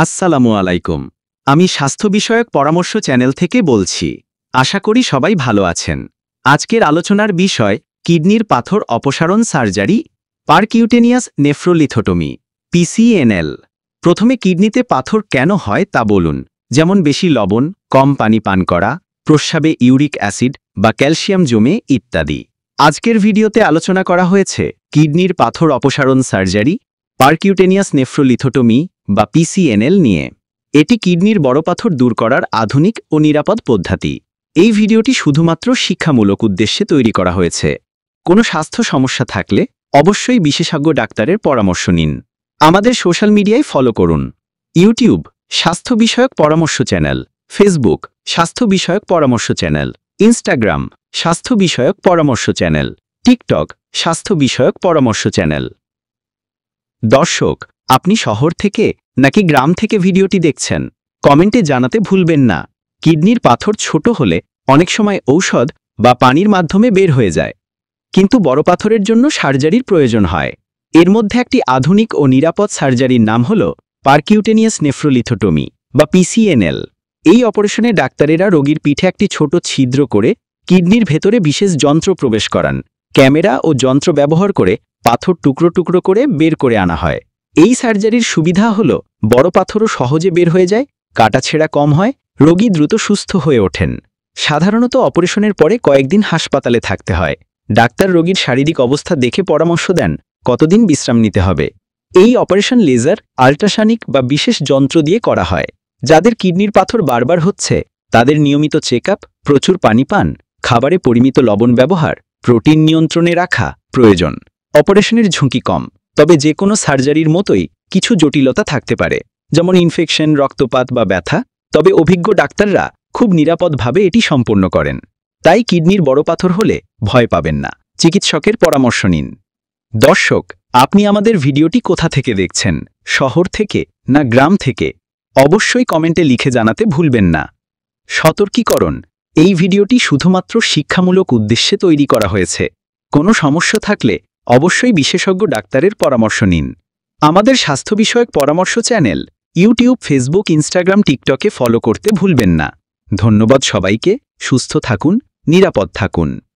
আসসালামু আলাইকুম। আমি স্বাস্থ্য বিষয়ক পরামর্শ চ্যানেল থেকে বলছি। আশা করি সবাই ভালো আছেন। আজকের আলোচনার বিষয় কিডনির পাথর অপসারণ সার্জারি, পারকিউটেনিয়াস নেফ্রোলিথোটমি, পিসিএনএল। প্রথমে কিডনিতে পাথর কেন হয় তা বলুন, যেমন বেশি লবণ, কম পানি পান করা, প্রস্রাবে ইউরিক অ্যাসিড বা ক্যালসিয়াম জমে ইত্যাদি। আজকের ভিডিওতে আলোচনা করা হয়েছে কিডনির পাথর অপসারণ সার্জারি, পারকিউটেনিয়াস নেফ্রোলিথোটমি বা পিসিএনএল নিয়ে। এটি কিডনির বড় পাথর দূর করার আধুনিক ও নিরাপদ পদ্ধতি। এই ভিডিওটি শুধুমাত্র শিক্ষামূলক উদ্দেশ্যে তৈরি করা হয়েছে। কোনো স্বাস্থ্য সমস্যা থাকলে অবশ্যই বিশেষজ্ঞ ডাক্তারের পরামর্শ নিন। আমাদের সোশ্যাল মিডিয়ায় ফলো করুন: ইউটিউব স্বাস্থ্য বিষয়ক পরামর্শ চ্যানেল, ফেসবুক স্বাস্থ্য বিষয়ক পরামর্শ চ্যানেল, ইনস্টাগ্রাম স্বাস্থ্য বিষয়ক পরামর্শ চ্যানেল, টিকটক স্বাস্থ্য বিষয়ক পরামর্শ চ্যানেল। দর্শক, আপনি শহর থেকে নাকি গ্রাম থেকে ভিডিওটি দেখছেন? কমেন্টে জানাতে ভুলবেন না। কিডনির পাথর ছোট হলে অনেক সময় ঔষধ বা পানির মাধ্যমে বের হয়ে যায়, কিন্তু বড় পাথরের জন্য সার্জারির প্রয়োজন হয়। এর মধ্যে একটি আধুনিক ও নিরাপদ সার্জারির নাম হল পারকিউটেনিয়াস নেফ্রোলিথোটমি বা পিসিএনএল। এই অপারেশনে ডাক্তারেরা রোগীর পিঠে একটি ছোট ছিদ্র করে কিডনির ভেতরে বিশেষ যন্ত্র প্রবেশ করান। ক্যামেরা ও যন্ত্র ব্যবহার করে পাথর টুকরো টুকরো করে বের করে আনা হয়। এই সার্জারির সুবিধা হল বড় পাথরও সহজে বের হয়ে যায়, কাটাছেঁড়া কম হয়, রোগী দ্রুত সুস্থ হয়ে ওঠেন। সাধারণত অপারেশনের পরে কয়েকদিন হাসপাতালে থাকতে হয়। ডাক্তার রোগীর শারীরিক অবস্থা দেখে পরামর্শ দেন কতদিন বিশ্রাম নিতে হবে। এই অপারেশন লেজার, আল্ট্রাসনিক বা বিশেষ যন্ত্র দিয়ে করা হয়। যাদের কিডনির পাথর বারবার হচ্ছে তাদের নিয়মিত চেকআপ, প্রচুর পানি পান, খাবারে পরিমিত লবণ ব্যবহার, প্রোটিন নিয়ন্ত্রণে রাখা প্রয়োজন। অপারেশনের ঝুঁকি কম, তবে যে কোনো সার্জারির মতোই কিছু জটিলতা থাকতে পারে, যেমন ইনফেকশন, রক্তপাত বা ব্যথা। তবে অভিজ্ঞ ডাক্তাররা খুব নিরাপদভাবে এটি সম্পন্ন করেন। তাই কিডনির বড় পাথর হলে ভয় পাবেন না, চিকিৎসকের পরামর্শ নিন। দর্শক, আপনি আমাদের ভিডিওটি কোথা থেকে দেখছেন? শহর থেকে না গ্রাম থেকে? অবশ্যই কমেন্টে লিখে জানাতে ভুলবেন না। সতর্কীকরণ: এই ভিডিওটি শুধুমাত্র শিক্ষামূলক উদ্দেশ্যে তৈরি করা হয়েছে। কোনো সমস্যা থাকলে অবশ্যই বিশেষজ্ঞ ডাক্তারের পরামর্শ নিন। আমাদের স্বাস্থ্য বিষয়ক পরামর্শ চ্যানেল ইউটিউব, ফেসবুক, ইনস্টাগ্রাম, টিকটকে ফলো করতে ভুলবেন না। ধন্যবাদ সবাইকে। সুস্থ থাকুন, নিরাপদ থাকুন।